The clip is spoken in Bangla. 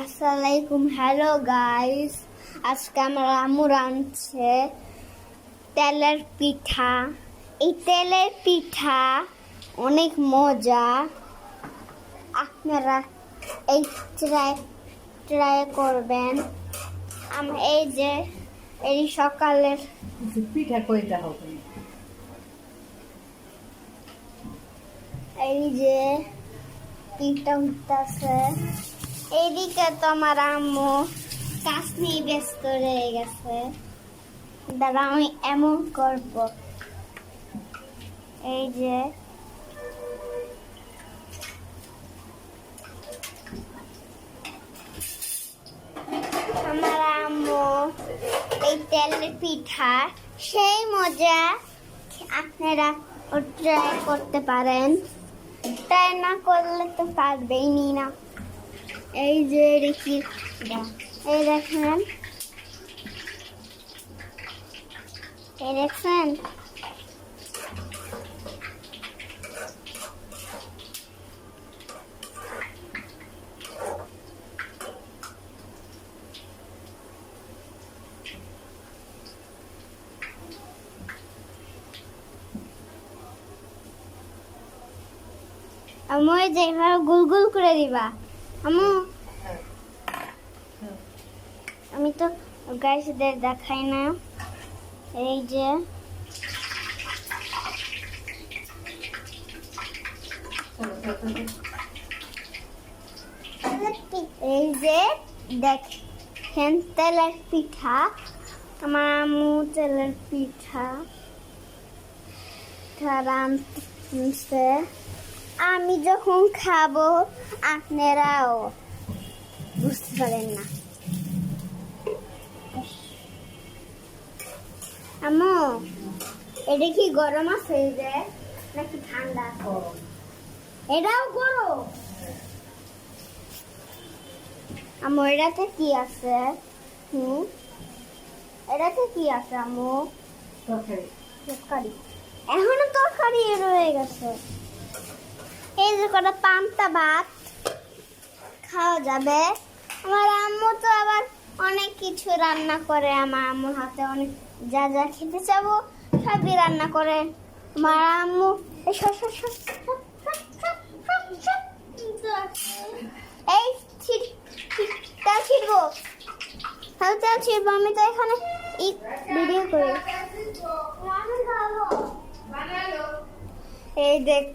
আসসালামাইকুম, হ্যালো গাইস। আজকে আমার আম্মু রাঁধছে তেলের পিঠা। এই তেলের পিঠা অনেক মজা। আপনারা এই ট্রাই করবেন। এই যে এই সকালের পিঠা কয়টা হবে? এই যে পিঠা উঠতেছে। এইদিকে তো আমার আম্মু কাজ নিয়ে ব্যস্ত রয়ে গেছে। দাঁড়া, আমি এমন করব। এই যে আমার আম্মু এই তেলের পিঠা সেই মজা। আপনারা ট্রাই করতে পারেন। ট্রাই না করলে তো পারবেই না। এই যে দেখি, এই দেখেন, এই দেখছেন, আম্মু এই যে এভাবে গুল গুল করে দিবা। আম্মু আমি তো গাইসদের দেখাই না। এই যে এই যে দেখেন তেলের পিঠা। আমার আম্মু তেলের পিঠা রাঁধছে। আমি যখন খাবো আপনারাও বুঝতে পারেন না। আম্মু এটা কি গরম আছে এই যে নাকি ঠান্ডা? এটাও গরম। আম্মু এটাতে কি আছে? এটাতে কি আছে আম্মু? তরকারি। এখনো তরকারি রয়ে গেছে। এই যে কটা পান্তা ভাত খাওয়া যাবে। আমার আম্মু তো আবার অনেক কিছু রান্না করে। আমার আম্মুর হাতে অনেক যা যা খেতে চাবো সবই রান্না করে আমার আম্মু। এই তেল ছিড়বো, তেল ছিড়বো। আমি তো এখানে ভিডিও করি। এই দেখ